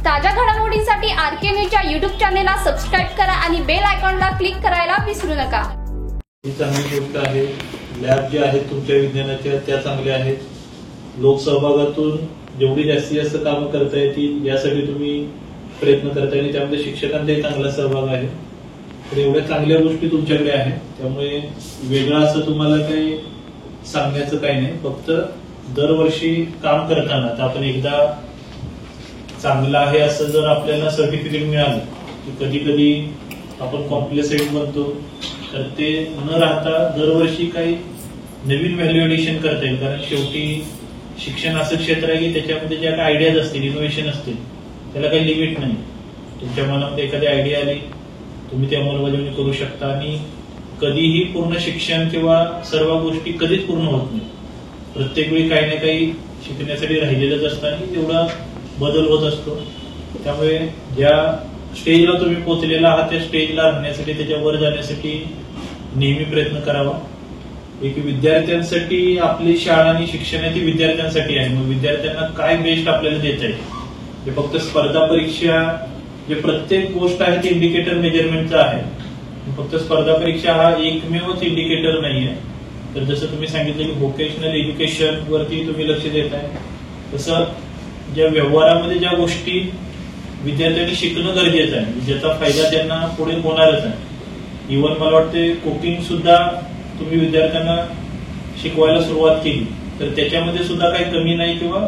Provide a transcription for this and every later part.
ताज्या घडामोडींसाठी आरके न्यूजच्या YouTube चॅनेलला सबस्क्राइब करा आणि बेल आयकॉनला क्लिक करायला विसरू नका। ही चांगली गोष्ट आहे। लॅब जे आहेत तुमच्या विज्ञानाच्या त्या चांगल्या आहेत। लोकसहभागातून जेवढी जास्त कामं करता येतील यासाठी तुम्ही प्रयत्न करताय आणि त्यामध्ये शिक्षकांचाही चांगला सहभाग आहे। तर एवढ्या चांगल्या गोष्टी तुमच्याकडे आहेत, त्यामुळे वेगळं असं तुम्हाला काही सांगण्याचं काही नाही। फक्त दरवर्षी काम करताना आपण एकदा चांगलं आहे असं जर आपल्याला सर्टिफिकेट मिळालं की कधी कधी आपण कॉम्प्लेसेंट बनतो, तर ते न राहता दरवर्षी काही नवीन व्हॅल्यू एडिशन करता येईल। कारण शेवटी शिक्षण असं क्षेत्र आहे की त्याच्यामध्ये ज्या काही आयडियाज असतील, इनोव्हेशन असतील, त्याला काही लिमिट नाही। तुमच्या मनामध्ये एखादी आयडिया आली, तुम्ही ती अंमलबजावणी करू शकता आणि कधीही पूर्ण शिक्षण किंवा सर्व गोष्टी कधीच पूर्ण होत नाही। प्रत्येक वेळी काही ना काही शिकण्यासाठी राहिलेलंच असतं आणि तेवढा बदल होत असतो। त्यामुळे ज्या स्टेजला तुम्ही पोहोचलेला आहात त्या स्टेजला राहण्यासाठी, त्याच्यावर जाण्यासाठी नेहमी प्रयत्न करावा। एक विद्यार्थ्यांसाठी आपली शाळा आणि शिक्षण आहे ती विद्यार्थ्यांसाठी आहे। मग विद्यार्थ्यांना काय बेस्ट आपल्याला देता येईल, हे फक्त स्पर्धा परीक्षा जे प्रत्येक गोष्ट आहे ती इंडिकेटर मेजरमेंटचा आहे। फक्त स्पर्धा परीक्षा हा एकमेवच इंडिकेटर नाहीये। तर जसं तुम्ही सांगितलं की व्होकेशनल एज्युकेशन वरती तुम्ही लक्ष देताय, तसं ज्या व्यवहारामध्ये ज्या गोष्टी विद्यार्थ्यांनी शिकणं गरजेचं आहे, ज्याचा फायदा त्यांना पुढे होणारच आहे। इव्हन मला वाटते कुकिंग सुद्धा तुम्ही विद्यार्थ्यांना शिकवायला सुरुवात केली तर त्याच्यामध्ये सुद्धा काही कमी नाही किंवा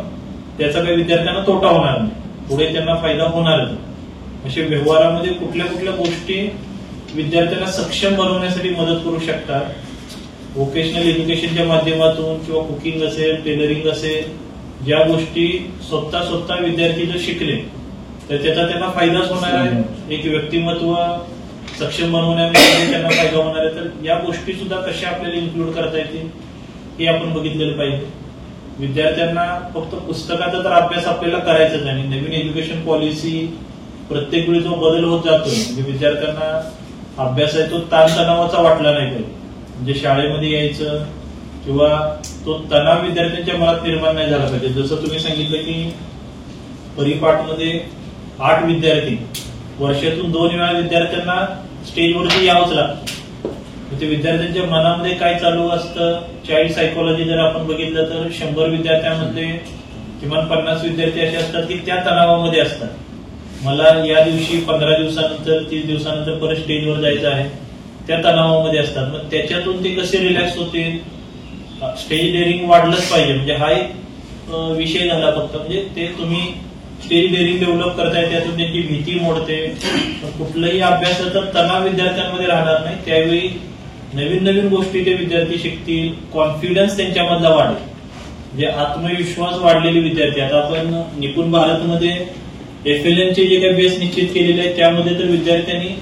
त्याचा काही विद्यार्थ्यांना तोटा होणार नाही, पुढे त्यांना फायदा होणारच। अशा व्यवहारामध्ये कुठल्या कुठल्या गोष्टी विद्यार्थ्यांना सक्षम बनवण्यासाठी मदत करू शकतात, व्होकेशनल एज्युकेशनच्या माध्यमातून किंवा कुकिंग असेल, टेलरिंग असेल, ज्या गोष्टी स्वतः विद्यार्थी जर शिकले तर त्याचा त्यांना फायदाच होणार आहे। एक व्यक्तिमत्व सक्षम बनवण्यामध्ये त्यांना फायदा होणार आहे। तर या गोष्टी सुद्धा कशा आपल्याला इन्क्लूड करता येतील हे आपण बघितलेलं पाहिजे। विद्यार्थ्यांना फक्त पुस्तकाचा तर अभ्यास आपल्याला करायचाच नाही। नवीन एज्युकेशन पॉलिसी प्रत्येक वेळी जो बदल होत जातो, म्हणजे विद्यार्थ्यांना अभ्यास आहे तो ताणतणावाचा वाटला नाही पाहिजे। म्हणजे शाळेमध्ये यायचं किंवा तो तणाव विद्यार्थ्यांच्या मनात निर्माण नाही झाला पाहिजे। जसं तुम्ही सांगितलं की परिपाठमध्ये 8 विद्यार्थी, वर्षातून 2 वेळा विद्यार्थ्यांना स्टेजवरती यावंच लागतं। ते विद्यार्थ्यांच्या मनामध्ये काय चालू असतं, चाइल्ड सायकोलॉजी जर आपण बघितलं तर 100 विद्यार्थ्यांमध्ये किमान 50 विद्यार्थी असे असतात की त्या तणावामध्ये असतात। मला या दिवशी 15 दिवसानंतर 30 दिवसानंतर परत स्टेजवर जायचं आहे, त्या तणावामध्ये असतात। मग त्याच्यातून ते कसे रिलॅक्स होतील, स्टेज डेअरिंग वाढलंच पाहिजे। म्हणजे हा एक विषय झाला फक्त, म्हणजे ते तुम्ही स्टेज डेअरिंग डेव्हलप करताय, त्यातून त्यांची भीती मोडते। कुठलाही अभ्यासाचा तणाव विद्यार्थ्यांमध्ये राहणार नाही, त्यावेळी नवीन नवीन गोष्टी ते विद्यार्थी शिकतील, कॉन्फिडन्स त्यांच्यामधला वाढेल, म्हणजे आत्मविश्वास वाढलेले विद्यार्थी। आता आपण निपुण भारतमध्ये FLNचे जे काही बेस निश्चित केलेले आहेत त्यामध्ये तर विद्यार्थ्यांनी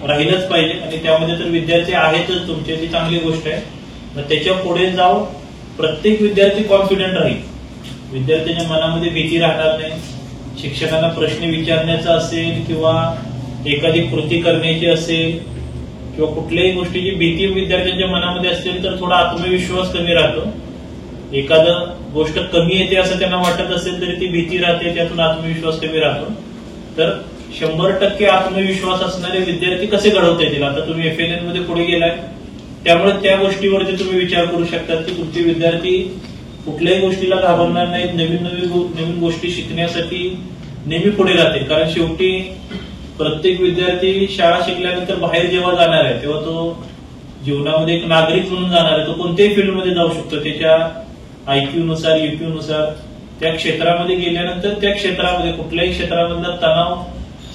राहिलंच पाहिजे आणि त्यामध्ये तर विद्यार्थी आहेतच तुमचे, ती चांगली गोष्ट आहे। मग त्याच्या पुढे जाऊन प्रत्येक विद्यार्थी कॉन्फिडंट राहील, विद्यार्थ्यांच्या मनामध्ये भीती राहणार नाही। शिक्षकांना प्रश्न विचारण्याचा असेल किंवा एखादी कृती करण्याची असेल किंवा कुठल्याही गोष्टीची भीती विद्यार्थ्यांच्या मनामध्ये असेल तर थोडा आत्मविश्वास कमी राहतो। एखादं गोष्ट कमी येते असं त्यांना वाटत असेल तरी ती भीती राहते, त्यातून आत्मविश्वास कमी राहतो। तर 100% आत्मविश्वास असणारे विद्यार्थी कसे घडवता येतील, आता तुम्ही FLN मध्ये पुढे गेलाय त्यामुळे त्या गोष्टीवरती तुम्ही विचार करू शकतात की तुमचे विद्यार्थी कुठल्याही गोष्टीला घाबरणार नाहीत, नवीन गोष्टी शिकण्यासाठी नेहमी पुढे राहतील। कारण शेवटी प्रत्येक विद्यार्थी शाळा शिकल्यानंतर बाहेर जेव्हा जाणार आहे तेव्हा तो जीवनामध्ये एक नागरिक म्हणून जाणार आहे। तो कोणत्याही फील्डमध्ये जाऊ शकतो, त्याच्या IQ नुसार, EQ नुसार त्या क्षेत्रामध्ये गेल्यानंतर त्या क्षेत्रामध्ये कुठल्याही क्षेत्रामधला तणाव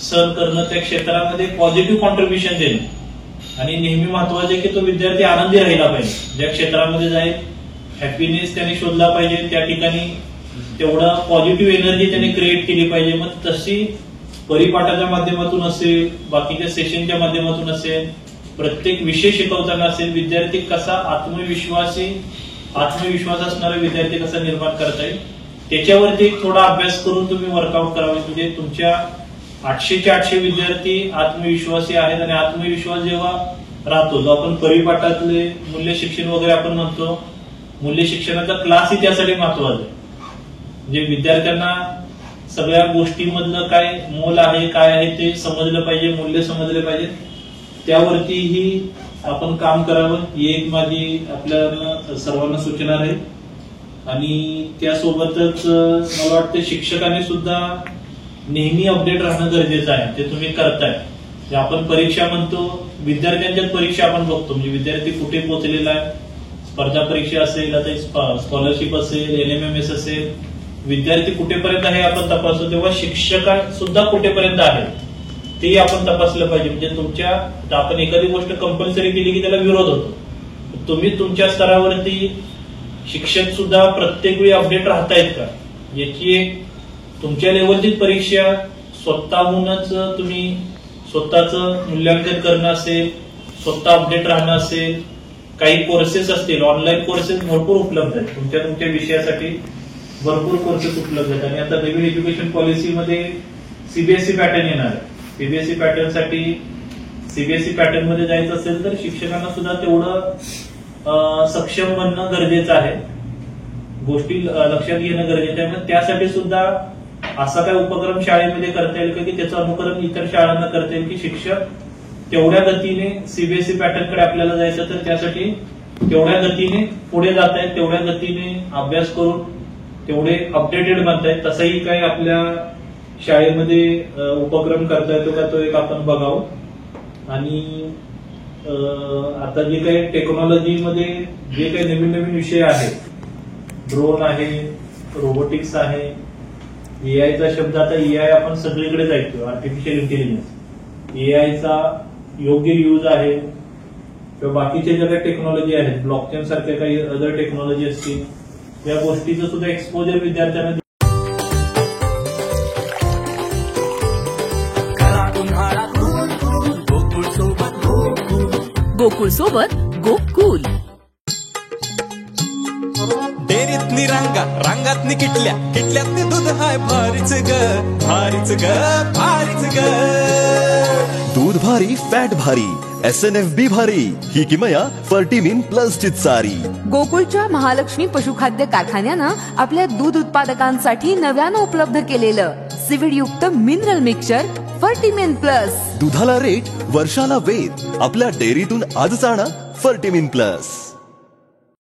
सहन करणं, त्या क्षेत्रामध्ये पॉझिटिव्ह कॉन्ट्रीब्युशन देणं आणि नेहमी महत्वाचं आहे की तो विद्यार्थी आनंदी राहिला पाहिजे। ज्या क्षेत्रामध्ये जाईल हॅपीनेस त्याने शोधला पाहिजे, त्या ठिकाणी तेवढा पॉझिटिव्ह एनर्जी त्याने क्रिएट केली पाहिजे। मग तशी परिपाठाच्या माध्यमातून असेल, बाकीच्या सेशनच्या माध्यमातून असेल, प्रत्येक विषय शिकवताना असेल, विद्यार्थी कसा आत्मविश्वास असणारा विद्यार्थी कसा निर्माण करता येईल त्याच्यावरती थोडा अभ्यास करून तुम्ही वर्कआउट करावे। म्हणजे तुमच्या 800चे 800 विद्यार्थी आत्मविश्वासी आहेत आणि आत्मविश्वास जेव्हा राहतो, जो आपण परिपाठातले मूल्य शिक्षण वगैरे आपण म्हणतो, मूल्य शिक्षणाचा क्लासही त्यासाठी महत्वाचा आहे। म्हणजे विद्यार्थ्यांना सगळ्या गोष्टीमधलं काय मोल आहे, काय आहे ते समजलं पाहिजे, मूल्य समजले पाहिजे. त्यावरतीही आपण काम करावं ही एक माझी आपल्या सर्वांना सूचना राहील. आणि त्यासोबतच मला वाटतं शिक्षकांनी सुद्धा नेहमी अपडेट राहणं गरजेचं आहे. ते तुम्ही करताय. जे आपण परीक्षा म्हणतो, विद्यार्थ्यांच्याच परीक्षा आपण बघतो, म्हणजे विद्यार्थी कुठे पोहोचलेला आहे. स्पर्धा परीक्षा असेल, आता स्कॉलरशिप असेल, LMMS असेल, विद्यार्थी कुठेपर्यंत आहे आपण तपासतो. तेव्हा शिक्षक सुद्धा कुठेपर्यंत आहे तेही आपण तपासलं पाहिजे. म्हणजे आपण एखादी गोष्ट कंपल्सरी केली की त्याला विरोध होतो. तुम्ही तुमच्या स्तरावरती शिक्षक सुद्धा प्रत्येक वेळी अपडेट राहतायत का, याची एक तुमच्या लेवलचीच परीक्षा स्वतःहूनच तुम्ही स्वतःचं मूल्यांकन करणं असेल, स्वतः अपडेट राहणं असेल. काही कोर्सेस असतील, ऑनलाईन कोर्सेस भरपूर उपलब्ध आहेत. तुमच्या विषयासाठी भरपूर कोर्सेस उपलब्ध आहेत. आणि आता नवीन एज्युकेशन पॉलिसीमध्ये CBSE पॅटर्न येणार आहे. CBSE पॅटर्नसाठी CBSE पॅटर्न मध्ये जायचं असेल तर शिक्षकांना सुद्धा तेवढं सक्षम बनणं गरजेचं आहे. गोष्टी लक्षात घेणं गरजेचं आहे. मग त्यासाठी सुद्धा असा काय उपक्रम शाळेमध्ये करता येईल का की त्याचं अनुकरण इतर शाळांना करता येईल, की शिक्षक तेवढ्या गतीने CBSE पॅटर्नकडे आपल्याला जायचं तर त्यासाठी तेवढ्या गतीने पुढे जात आहेत, तेवढ्या गतीने अभ्यास करून तेवढे अपडेटेड बनतायत. तसंही काही आपल्या शाळेमध्ये उपक्रम करता येतो का तो एक आपण बघावं. आणि आता जे काही टेक्नॉलॉजीमध्ये जे काही नवीन नवीन विषय आहेत, ड्रोन आहे, रोबोटिक्स आहे, AI चा शब्द आता AI आपण सगळीकडे जायचो, आर्टिफिशियल इंटेलिजन्स. AI चा योग्य यूज आहे किंवा बाकीच्या ज्या काही टेक्नॉलॉजी आहेत, ब्लॉकचेन सारख्या काही अदर टेक्नॉलॉजी असतील, या गोष्टीचं सुद्धा एक्सपोजर विद्यार्थ्यांना गोकुळ सोबत गोकुल. डेअरीतनी रांगा, रांगातनी किटल्या, किटल्यातनी दूध हाय भारीच ग, भारीच ग, भारीच ग. दूध भारी, फॅट भारी, SNFB भारी, ही किमया फर्टिमिन प्लस ची सारी. गोकुळच्या महालक्ष्मी पशुखाद्य कारखान्यानं आपल्या दूध उत्पादकांसाठी नव्यानं उपलब्ध केलेलं सीवीड युक्त मिनरल मिक्सचर फर्टिमिन प्लस. दुधाला रेट, वर्षाला वेद. आपल्या डेअरीतून आजच आणा फर्टिमिन प्लस.